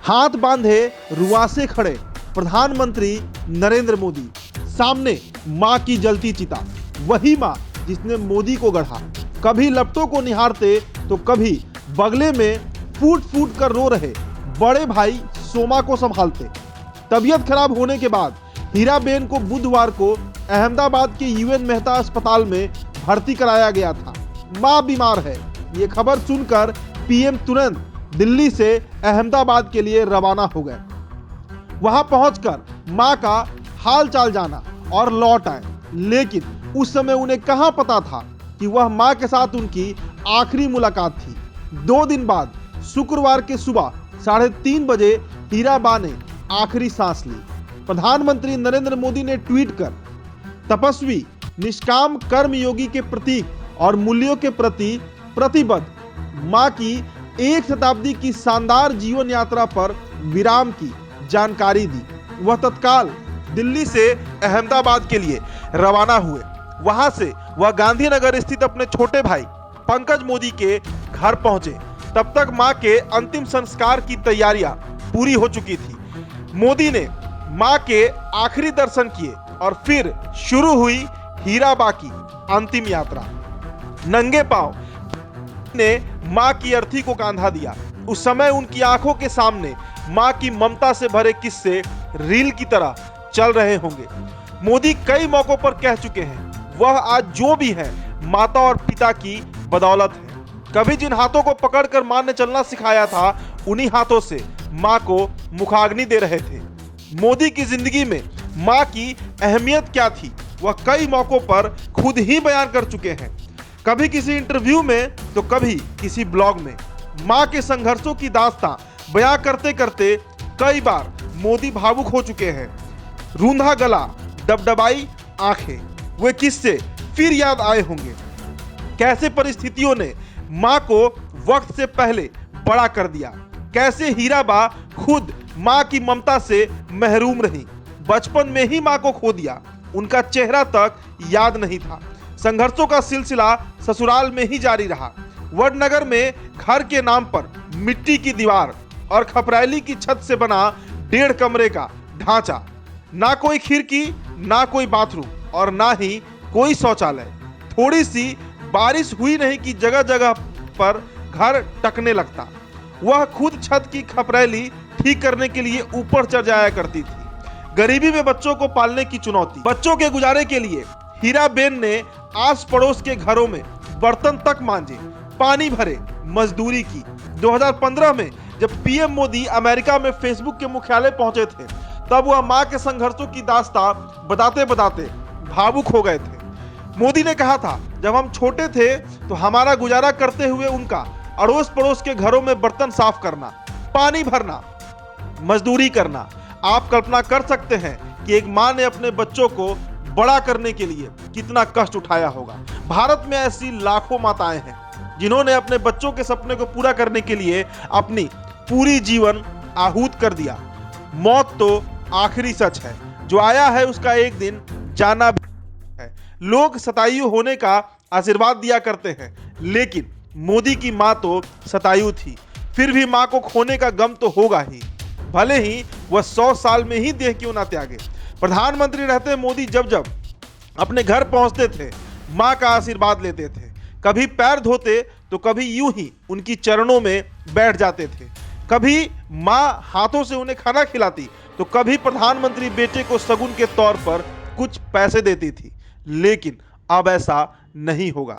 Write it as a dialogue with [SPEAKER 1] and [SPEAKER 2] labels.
[SPEAKER 1] हाथ बांधे रुआसे खड़े प्रधानमंत्री नरेंद्र मोदी, सामने मां की जलती चिता, वही मां जिसने मोदी को गढ़ा। कभी लपटों को निहारते तो कभी बगले में फूट फूट कर रो रहे बड़े भाई सोमा को संभालते। तबीयत खराब होने के बाद हीराबेन को बुधवार को अहमदाबाद के यूएन मेहता अस्पताल में भर्ती कराया गया था। मां बीमार है, ये खबर सुनकर पीएम तुरंत दिल्ली से अहमदाबाद के लिए रवाना हो गए। वहां पहुंचकर मां का हाल चाल जाना और लौट आए, लेकिन उस समय उन्हें कहां पता था कि वह मां के साथ उनकी आखिरी मुलाकात थी। 2 दिन बाद शुक्रवार के सुबह 3:30 बजे हीराबा ने आखिरी सांस ली। प्रधानमंत्री नरेंद्र मोदी ने ट्वीट कर तपस्वी, निष्काम कर्मयोगी के प्रतीक और मूल्यों के प्रति प्रतिबद्ध मां की 1 शताब्दी की शानदार जीवन यात्रा पर विराम की जानकारी दी। वह तत्काल दिल्ली से अहमदाबाद के लिए रवाना हुए। वहां से वह गांधीनगर स्थित अपने छोटे भाई पंकज मोदी के घर पहुंचे। तब तक मां के अंतिम संस्कार की तैयारियां पूरी हो चुकी थी। मोदी ने मां के आखिरी दर्शन किए और फिर शुरू हुई हीराबा की अंतिम यात्रा। नंगे पांव ने मां की अर्थी को कांधा दिया। उस समय उनकी आंखों के सामने मां की ममता से भरे किस्से रील की तरह चल रहे होंगे। मोदी कई मौकों पर कह चुके हैं, वह आज जो भी है माता और पिता की बदौलत है। कभी जिन हाथों को पकड़कर मां ने चलना सिखाया था, उन्हीं हाथों से मां को मुखाग्नि दे रहे थे। मोदी की जिंदगी में मां की अहमियत क्या थी, वह कई मौकों पर खुद ही बयान कर चुके हैं। कभी किसी इंटरव्यू में तो कभी किसी ब्लॉग में। मां के संघर्षों की दास्तां बयां करते करते कई बार मोदी भावुक हो चुके हैं। रूंधा गला, डबडबाई आंखें, वे किस्से फिर याद आए होंगे। कैसे परिस्थितियों ने मां को वक्त से पहले बड़ा कर दिया, कैसे हीराबा खुद मां की ममता से महरूम रही। बचपन में ही मां को खो दिया, उनका चेहरा तक याद नहीं था। संघर्षों का सिलसिला ससुराल में ही जारी रहा। वडनगर में घर के नाम पर मिट्टी की दीवार और खपरैली की छत से बना 1.5 कमरे का ढांचा, ना कोई खिड़की, ना कोई बाथरूम और ना ही कोई शौचालय। थोड़ी सी बारिश हुई नहीं कि जगह जगह पर घर टकने लगता। वह खुद छत की खपरैली ठीक करने के लिए ऊपर चढ़ जाया करती थी। गरीबी में बच्चों को पालने की चुनौती। बच्चों के गुजारे के लिए हीराबेन ने आस पड़ोस के घरों में बर्तन तक मांजे, पानी भरे, मजदूरी की। 2015 में जब पीएम मोदी अमेरिका में फेसबुक के मुख्यालय पहुंचे थे, तब वह मां के संघर्षों की दास्तां बताते बताते भावुक हो गए थे। मोदी ने कहा था, जब हम छोटे थे तो हमारा गुजारा करते हुए उनका अड़ोस पड़ोस के घरों में बर्तन साफ करना, पानी भरना, मजदूरी करना। आप कल्पना कर सकते हैं कि एक मां ने अपने बच्चों को बड़ा करने के लिए कितना कष्ट उठाया होगा। भारत में ऐसी लाखों माताएं हैं जिन्होंने अपने बच्चों के सपने को पूरा करने के लिए अपनी पूरी जीवन आहूत कर दिया। मौत तो आखिरी सच है, जो आया है उसका एक दिन जाना भी है। लोग शतायु होने का आशीर्वाद दिया करते हैं, लेकिन मोदी की मां तो शतायु थी। फिर भी मां को खोने का गम तो होगा ही, भले ही वह 100 साल में ही देह क्यों ना त्यागे। प्रधानमंत्री रहते मोदी जब जब अपने घर पहुंचते थे, मां का आशीर्वाद लेते थे। कभी पैर धोते तो कभी यूं ही उनकी चरणों में बैठ जाते थे। कभी मां हाथों से उन्हें खाना खिलाती तो कभी प्रधानमंत्री बेटे को शगुन के तौर पर कुछ पैसे देती थी। लेकिन अब ऐसा नहीं होगा।